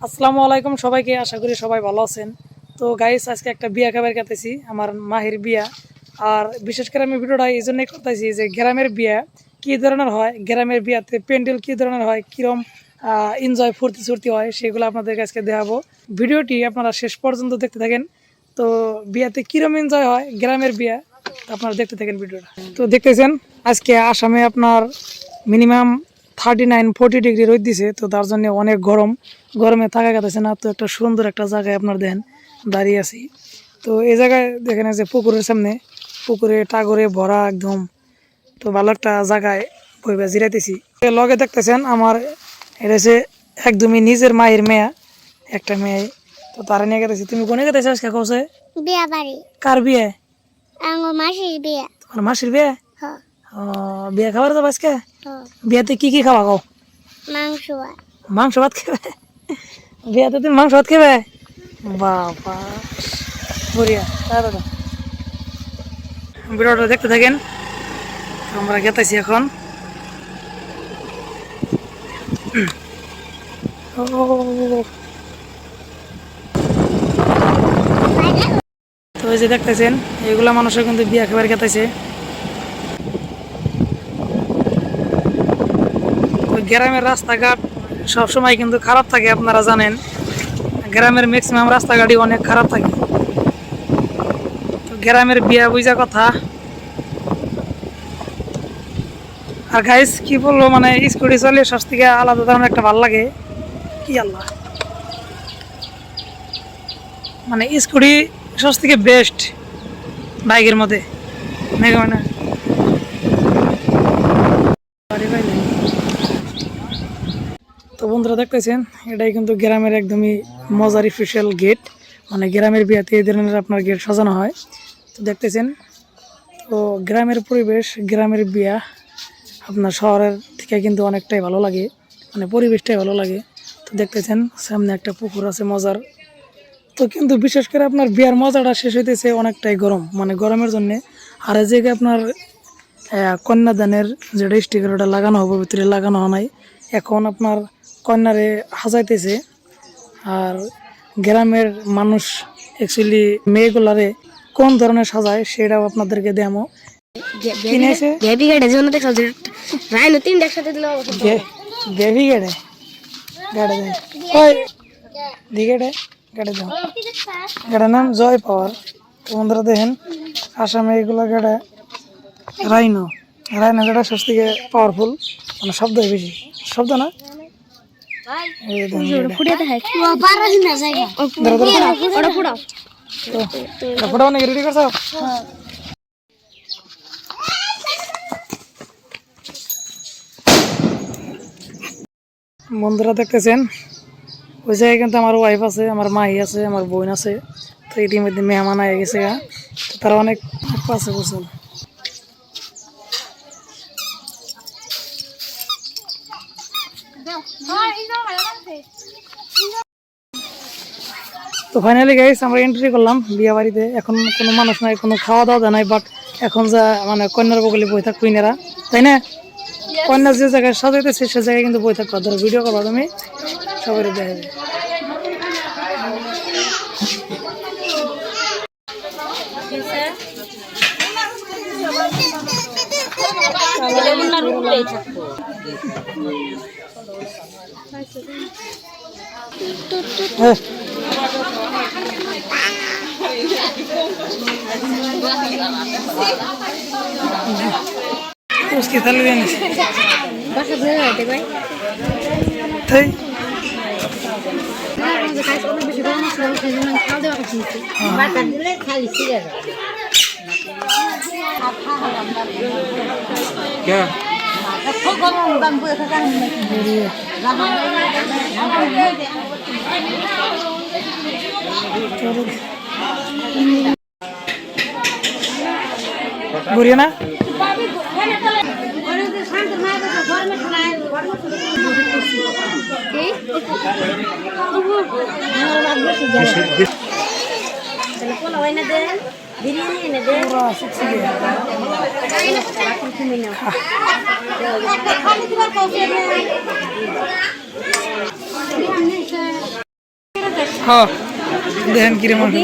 আসসালামু আলাইকুম সবাইকে, আশা করি সবাই ভালো আছেন। তো গাইস, আজকে একটা বিয়া খাবার কাটাইছি, আমার মাহির বিয়া। আর বিশেষ করে আমি ভিডিওটা এই জন্যই করতেছি যে গ্রামের বিয়া কী ধরনের হয়, গ্রামের বিয়াতে প্যান্ডেল কী ধরনের হয়, কীরকম এনজয় ফুর্তি চুর্তি হয়, সেগুলো আপনাদেরকে আজকে দেখাবো। ভিডিওটি আপনারা শেষ পর্যন্ত দেখতে থাকেন। তো বিয়াতে কীরকম এনজয় হয় গ্রামের বিয়া, আপনারা দেখতে থাকেন ভিডিওটা। তো দেখতেছেন আজকে আসামে আপনার মিনিমাম 39-40 ডিগ্রি রোদ দিছে, তো তার জন্য অনেক গরম, গরমে থাকা গেছে না। তো একটা সুন্দর একটা জায়গায় আপনার দেখেন দাঁড়িয়ে আছি। তো এই জায়গায় দেখেন যে পুকুরের সামনে, পুকুরে টাগরে ভরা একদম। তো ভালো একটা জায়গায় বইবা জিরাইতেছি। লগে দেখতেছেন আমার এটা হচ্ছে একদমই নিজের মায়ের মেয়া, একটা মেয়ে। তো তারা নিয়ে গেতেছি। তুমি কোনে গেতেছো আজকে? কৌছে বিয়া বাড়ি। কার বিয়ে? আমার মাসির বিয়া। তোমার মাসির বিয়ে? হ্যাঁ। ও, বিয়ে খাবার যাবো আজকে? হ্যাঁ। বিয়েতে কি কি খাওয়া খাও? মাংস ভাত। মাংস ভাত খাবে বিয়েতে? তুমি মাংস ভাত খাবে? বাবা, বড়িয়া। দাদা ভিডিওটা দেখতে থাকেন। আমরা গেতেছি এখন। তো এই যে দেখতেছেন, এগুলা মানুষের কিন্তু বিয়া খাবার গেতেছে। গ্রামের রাস্তাঘাট সবসময় কিন্তু খারাপ থাকে, আপনারা জানেন। গ্রামের ম্যাক্সিমাম রাস্তাঘাটই অনেক খারাপ থাকে। তো গ্রামের বিয়া বুঝা কথা। আর গাইস কি বলবো, মানে স্কুটি চলে সব থেকে আলাদা ধরনের একটা ভালো লাগে। কি আল্লাহ, মানে স্কুটি সব থেকে বেস্ট বাইকের মধ্যে। মানে তো বন্ধুরা দেখতেছেন, এটাই কিন্তু গ্রামের একদমই মজার স্পেশাল গেট। মানে গ্রামের বিয়াতে এই ধরনের আপনার গেট সাজানো হয়। তো দেখতেছেন, তো গ্রামের পরিবেশ, গ্রামের বিয়া আপনার শহরের থেকে কিন্তু অনেকটাই ভালো লাগে, মানে পরিবেশটাই ভালো লাগে। তো দেখতেছেন সামনে একটা পুকুর আছে মজার। তো কিন্তু বিশেষ করে আপনার বিয়ার মজাটা শেষ হইতেছে অনেকটাই গরম, মানে গরমের জন্যে। আর এই জায়গায় আপনার কন্যাদানের যেটা স্টিকার ওটা লাগানো হবে, ভিতরে লাগানো হয় নাই। এখন আপনার কন্যারে সাজাইতেছে। আর গ্রামের মানুষ অ্যাকচুয়ালি মেয়েগুলারে কোন ধরনের সাজায় সেটাও আপনাদেরকে দেখামো। কিনেছে বেবি গাড়ি যেন দেখো যে রাইনো তিন একসাথে দিলে বেবি গেড়ে গাড়ি দেয়। ওই দিঘেটে গাড়ি দাও। গাড়ির নাম জয় পাওয়ার। তো বন্ধুরা দেখেন, আসামে এগুলো গাড়ে রাইনো, রাইনো গাড়া সব থেকে পাওয়ারফুল, মানে শব্দ বেশি, শব্দ না। ফোটা অনেক রেডি করছো? বন্ধুরা দেখতেছেন, ওই জায়গায় কিন্তু আমার ওয়াইফ আছে, আমার মাই আছে, আমার বোন আছে। তো ইতিমধ্যে মেহমান আগে গেছে, তো তারা অনেক আছে বুঝছেন। তো ফাইনালি গাইস আমরা এন্ট্রি করলাম বিয়ে বাড়িতে। এখন কোনো মানুষ নাই, কোনো খাওয়া দাওয়া নাই, বাট এখন যা মানে কন্যার বগলে বই থাক কুইনেরা, তাই না? কন্যা যে জায়গায় সাজাইতেছে সে জায়গায় কিন্তু বই থাকবা, ধরো ভিডিও করবা তুমি, সবাই দেখা যাবে। उसकी थाली देने से क्या बुढ़िया ना বিরিয়ানি এনে দে পুরা শিখছি খালি দিবার কৌশল হ্যাঁ দেখেন কিরে মাংস